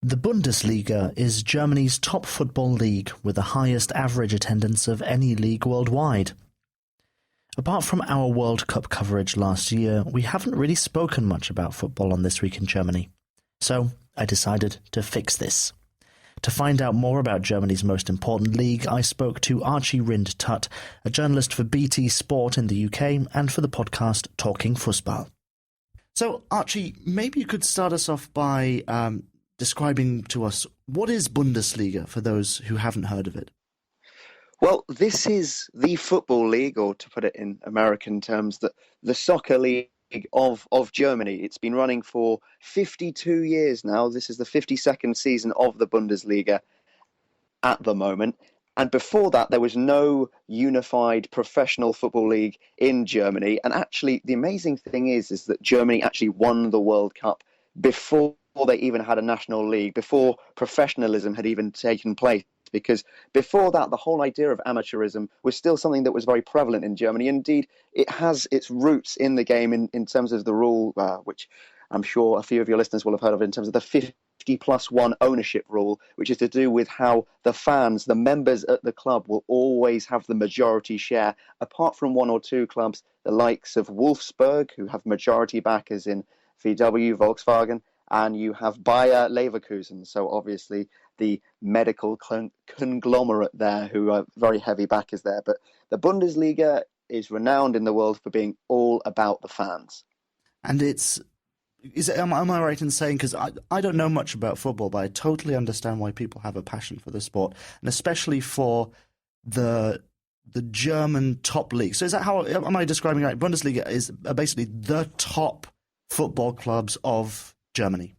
The Bundesliga is Germany's top football league with the highest average attendance of any league worldwide. Apart from our World Cup coverage last year, we haven't really spoken much about football on This Week in Germany. So I decided to fix this. To find out more about Germany's most important league, I spoke to Archie Rhind-Tutt, a journalist for BT Sport in the UK and for the podcast Talking Fussball. So, Archie, maybe you could start us off by describing to us what is Bundesliga for those who haven't heard of it. Well, this is the football league, or to put it in American terms, the soccer league of Germany. It's been running for 52 years now. This is the 52nd season of the Bundesliga at the moment. And before that, there was no unified professional football league in Germany. And actually, the amazing thing is that Germany actually won the World Cup before they even had a national league, before professionalism had even taken place. Because before that, the whole idea of amateurism was still something that was very prevalent in Germany. Indeed, it has its roots in the game in terms of the rule, which I'm sure a few of your listeners will have heard of, in terms of the 50+1 ownership rule, which is to do with how the fans, the members at the club, will always have the majority share, apart from one or two clubs, the likes of Wolfsburg, who have majority backers in VW, Volkswagen, and you have Bayer Leverkusen. So obviously the medical conglomerate there, who are very heavy backers there. But the Bundesliga is renowned in the world for being all about the fans. And am I right in saying, because I don't know much about football, but I totally understand why people have a passion for the sport, and especially for the German top league. So is that how, am I describing it right? Bundesliga is basically the top football clubs of Germany.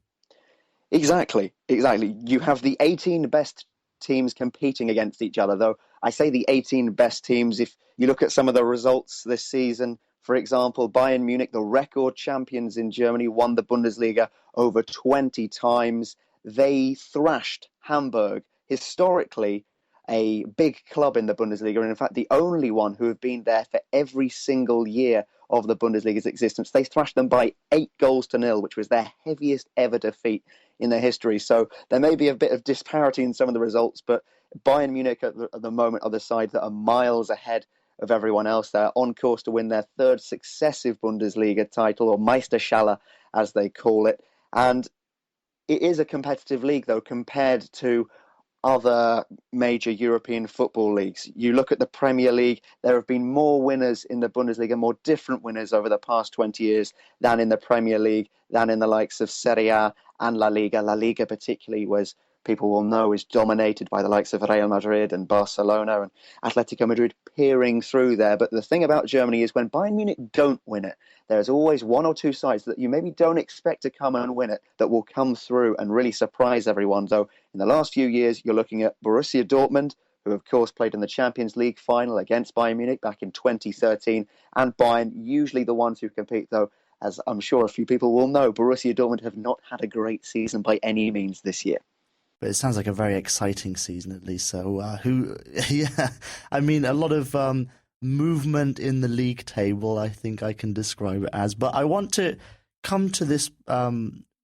Exactly. You have the 18 best teams competing against each other, though I say the 18 best teams. If you look at some of the results this season, for example, Bayern Munich, the record champions in Germany, won the Bundesliga over 20 times. They thrashed Hamburg, historically a big club in the Bundesliga, and in fact the only one who have been there for every single year of the Bundesliga's existence. They thrashed them by 8-0, which was their heaviest ever defeat in their history. So there may be a bit of disparity in some of the results, but Bayern Munich at the moment are the side that are miles ahead of everyone else. They're on course to win their third successive Bundesliga title, or Meisterschale as they call it. And it is a competitive league, though, compared to other major European football leagues. You look at the Premier League, there have been more winners in the Bundesliga, more different winners over the past 20 years than in the Premier League, than in the likes of Serie A and La Liga. La Liga particularly, was, people will know, is dominated by the likes of Real Madrid and Barcelona and Atletico Madrid peering through there. But the thing about Germany is when Bayern Munich don't win it, there's always one or two sides that you maybe don't expect to come and win it that will come through and really surprise everyone. So in the last few years, you're looking at Borussia Dortmund, who of course played in the Champions League final against Bayern Munich back in 2013, and Bayern, usually the ones who compete, though, as I'm sure a few people will know, Borussia Dortmund have not had a great season by any means this year. But it sounds like a very exciting season, at least. So, yeah, I mean, a lot of movement in the league table, I think I can describe it as. But I want to come to this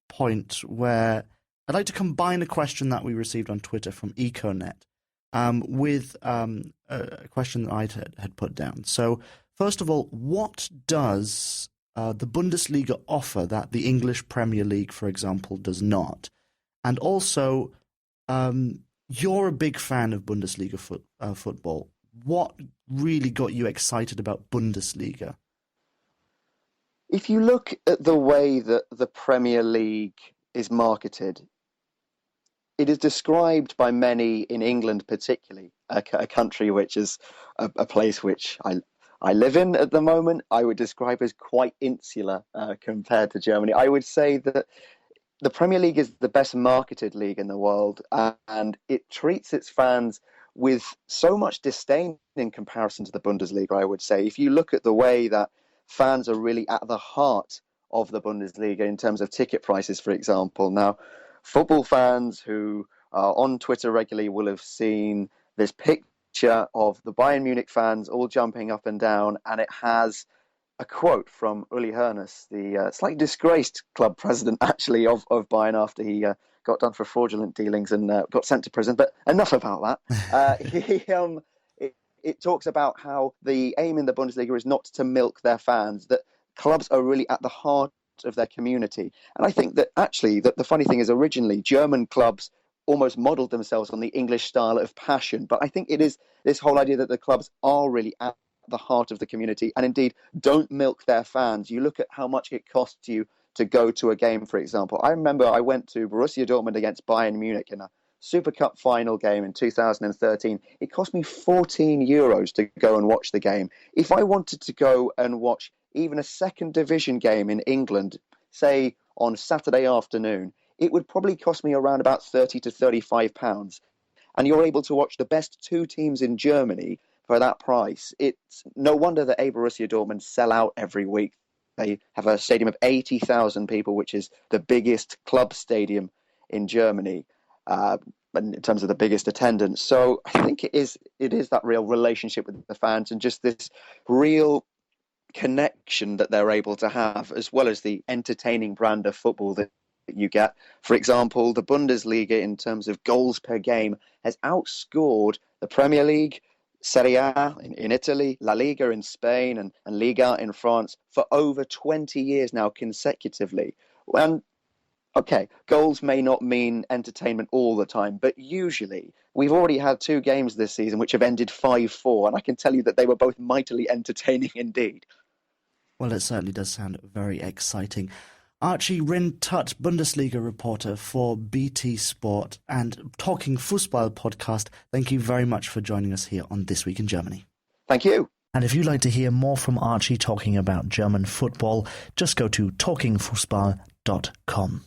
point where I'd like to combine a question that we received on Twitter from Econet with a question that I had put down. So, first of all, what does the Bundesliga offer that the English Premier League, for example, does not? And also, you're a big fan of Bundesliga football. What really got you excited about Bundesliga? If you look at the way that the Premier League is marketed, it is described by many in England particularly, a country which is a place which I live in at the moment, I would describe as quite insular compared to Germany. I would say that the Premier League is the best marketed league in the world, and it treats its fans with so much disdain in comparison to the Bundesliga, I would say. If you look at the way that fans are really at the heart of the Bundesliga in terms of ticket prices, for example. Now, football fans who are on Twitter regularly will have seen this picture of the Bayern Munich fans all jumping up and down, and it has a quote from Uli Hoeneß, the slightly disgraced club president, actually, of Bayern after he got done for fraudulent dealings and got sent to prison. But enough about that. It talks about how the aim in the Bundesliga is not to milk their fans, that clubs are really at the heart of their community. And I think that actually the funny thing is originally German clubs almost modeled themselves on the English style of passion. But I think it is this whole idea that the clubs are really at the heart of the community and indeed don't milk their fans. You look at how much it costs you to go to a game, for example. I remember I went to Borussia Dortmund against Bayern Munich in a Super Cup final game in 2013. It cost me €14 to go and watch the game. If I wanted to go and watch even a second division game in England, say on Saturday afternoon, it would probably cost me around about £30 to £35. And you're able to watch the best two teams in Germany for that price. It's no wonder that Borussia Dortmund sell out every week. They have a stadium of 80,000 people, which is the biggest club stadium in Germany. In terms of the biggest attendance. So I think it is that real relationship with the fans and just this real connection that they're able to have, as well as the entertaining brand of football that you get. For example, the Bundesliga in terms of goals per game has outscored the Premier League, Serie A in Italy, La Liga in Spain and Liga in France for over 20 years now consecutively. And okay, goals may not mean entertainment all the time, but usually we've already had two games this season which have ended 5-4, and I can tell you that they were both mightily entertaining indeed. Well, it certainly does sound very exciting. Archie Rhind-Tutt, Bundesliga reporter for BT Sport and Talking Fussball podcast, thank you very much for joining us here on This Week in Germany. Thank you. And if you'd like to hear more from Archie talking about German football, just go to talkingfussball.com.